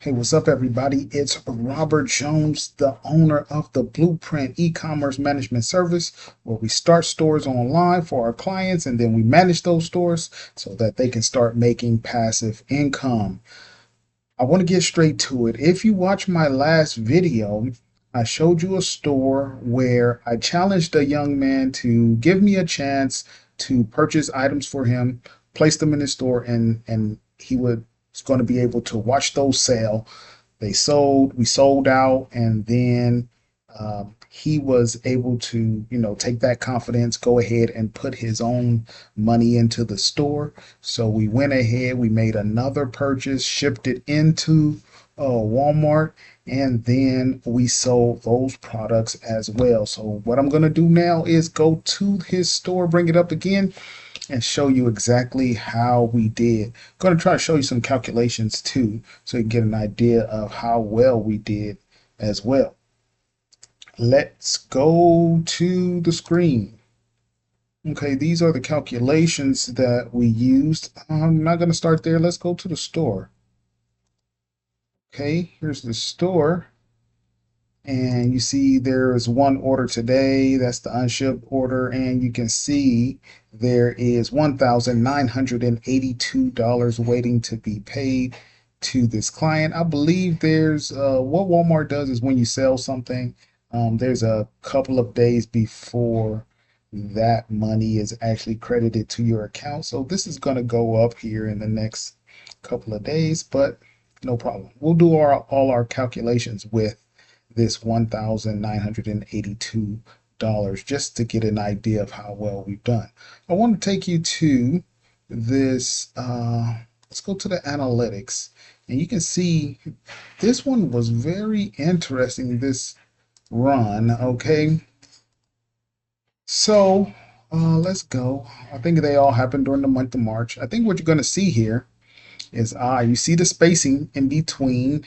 Hey, what's up, everybody? It's Robert Jones, the owner of the Blueprint e-commerce management service, where we start stores online for our clients and then we manage those stores so that they can start making passive income. I want to get straight to it. If you watch my last video, I showed you a store where I challenged a young man to give me a chance to purchase items for him, place them in his store, and he was going to be able to watch those sell. We sold out, and then he was able to, take that confidence, go ahead and put his own money into the store. So we went ahead, we made another purchase, shipped it into Walmart, and then we sold those products as well. So what I'm going to do now is go to his store, bring it up again, and show you exactly how we did. I'm going to try to show you some calculations too, so you can get an idea of how well we did as well. Let's go to the screen. Okay, these are the calculations that we used. I'm not going to start there. Let's go to the store. Okay, here's the store. And you see there is one order today. That's the unshipped order. And you can see there is $1,982 waiting to be paid to this client. I believe there's what Walmart does is when you sell something, there's a couple of days before that money is actually credited to your account. So this is going to go up here in the next couple of days, but no problem. We'll do all our calculations with this $1,982 just to get an idea of how well we've done. I want to take you to this. Let's go to the analytics, and you can see this one was very interesting. This run, okay. So let's go. I think they all happened during the month of March. I think what you're going to see here is you see the spacing in between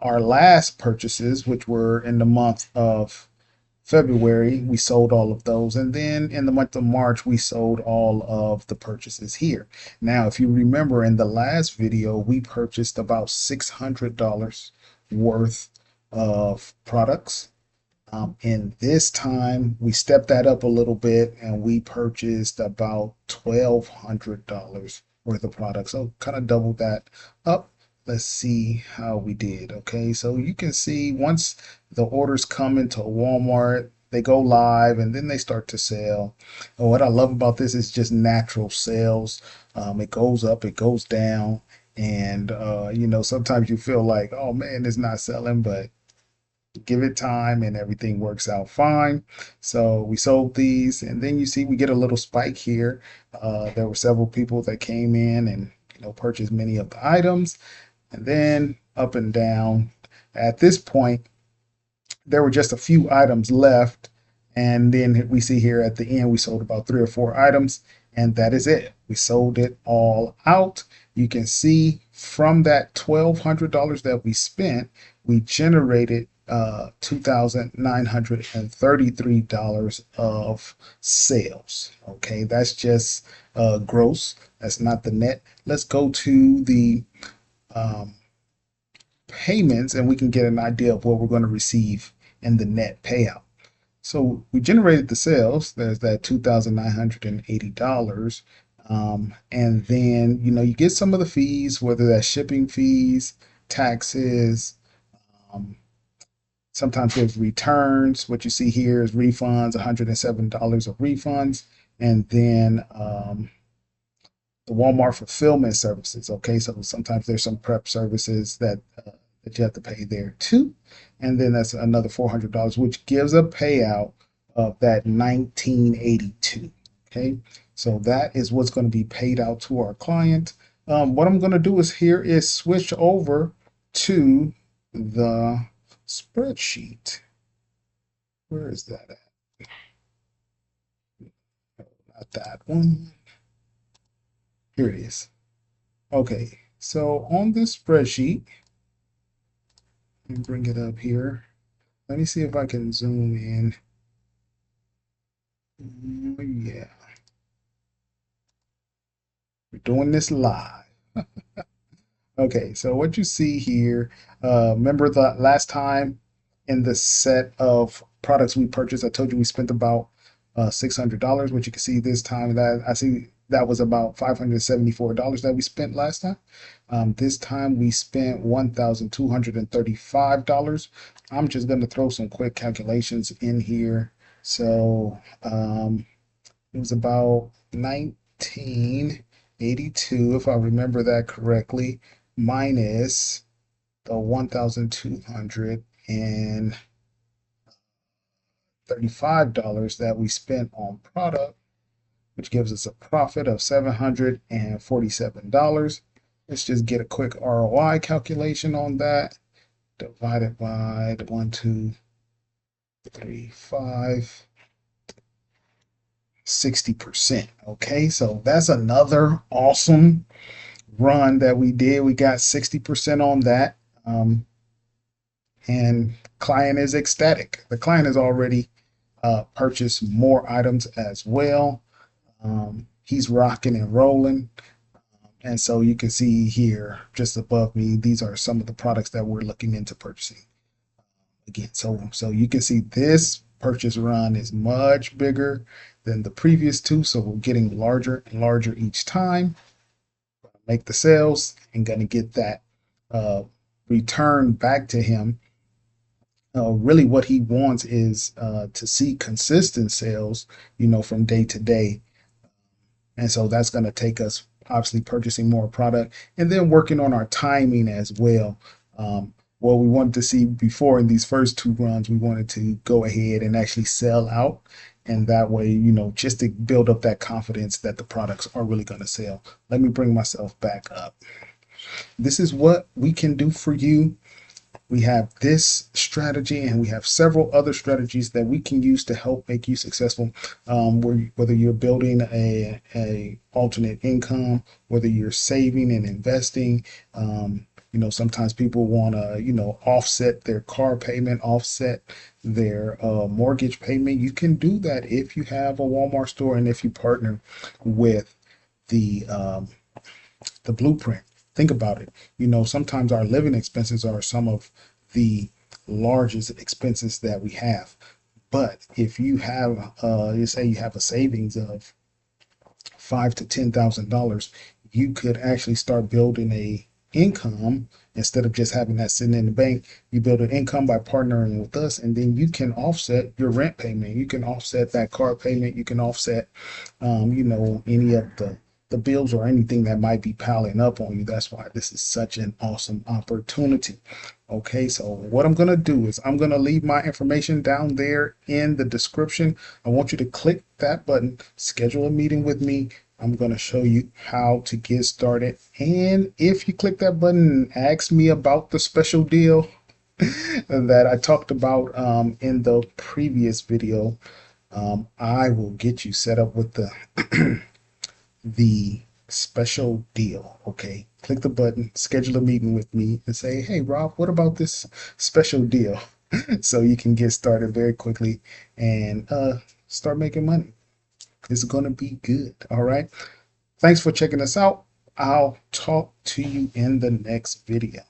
our last purchases, which were in the month of February. We sold all of those. And then in the month of March, we sold all of the purchases here. Now, if you remember in the last video, we purchased about $600 worth of products. And this time we stepped that up a little bit and we purchased about $1,200 worth of products. So kind of doubled that up. Let's see how we did. Okay, so you can see once the orders come into Walmart, they go live and then they start to sell. And what I love about this is just natural sales. It goes up, it goes down, and sometimes you feel like, oh man, it's not selling, but give it time and everything works out fine. So we sold these, and then you see we get a little spike here. There were several people that came in and purchased many of the items, and then up and down. At this point, there were just a few items left, and then we see here at the end we sold about 3 or 4 items, and that is it. We sold it all out. You can see from that $1,200 that we spent, we generated $2,933 of sales. Okay, that's just gross. That's not the net. Let's go to the um, payments and we can get an idea of what we're going to receive in the net payout. So we generated the sales. There's that $2,980. And then, you get some of the fees, whether that's shipping fees, taxes, um, sometimes there's returns. What you see here is refunds, $107 of refunds. And then the Walmart fulfillment services. Okay, so sometimes there's some prep services that you have to pay there too, and then that's another $400, which gives a payout of that 1982. Okay, so that is what's going to be paid out to our client. What I'm going to do is switch over to the spreadsheet. Where is that at? Not that one. Here it is. Okay, so on this spreadsheet, let me bring it up here. Let me see if I can zoom in. Yeah, we're doing this live. Okay, so what you see here, remember the last time in the set of products we purchased, I told you we spent about $600. What you can see this time, that I see that was about $574 that we spent last time. This time we spent $1,235. I'm just going to throw some quick calculations in here. So it was about 1982, if I remember that correctly, minus the 1,235 that we spent on product, which gives us a profit of $747. Let's just get a quick ROI calculation on that. Divided by the 1,235, 60%. Okay, so that's another awesome run that we did. We got 60% on that. And client is ecstatic. The client has already purchased more items as well. He's rocking and rolling. And so you can see here just above me, these are some of the products that we're looking into purchasing. Again, so you can see this purchase run is much bigger than the previous two. So we're getting larger and larger each time. Make the sales and going to get that return back to him. Really what he wants is to see consistent sales, from day to day. And so that's going to take us obviously purchasing more product and then working on our timing as well. What we wanted to see before in these first two runs, we wanted to go ahead and actually sell out. And that way, just to build up that confidence that the products are really going to sell. Let me bring myself back up. This is what we can do for you. We have this strategy and we have several other strategies that we can use to help make you successful. Whether you're building a alternate income, whether you're saving and investing, sometimes people want to, offset their car payment, offset their mortgage payment. You can do that if you have a Walmart store and if you partner with the blueprint. Think about it. Sometimes our living expenses are some of the largest expenses that we have. But if you have, let's say you have a savings of $5,000 to $10,000, you could actually start building a income instead of just having that sitting in the bank. You build an income by partnering with us, and then you can offset your rent payment. You can offset that car payment. You can offset, any of the bills or anything that might be piling up on you. That's why this is such an awesome opportunity. Okay, so what I'm going to do is I'm going to leave my information down there in the description. I want you to click that button, schedule a meeting with me. I'm going to show you how to get started. And if you click that button and ask me about the special deal that I talked about in the previous video, I will get you set up with the special deal. Okay, click the button, schedule a meeting with me, and say, hey Rob, what about this special deal? So you can get started very quickly and start making money. It's going to be good. All right, thanks for checking us out. I'll talk to you in the next video.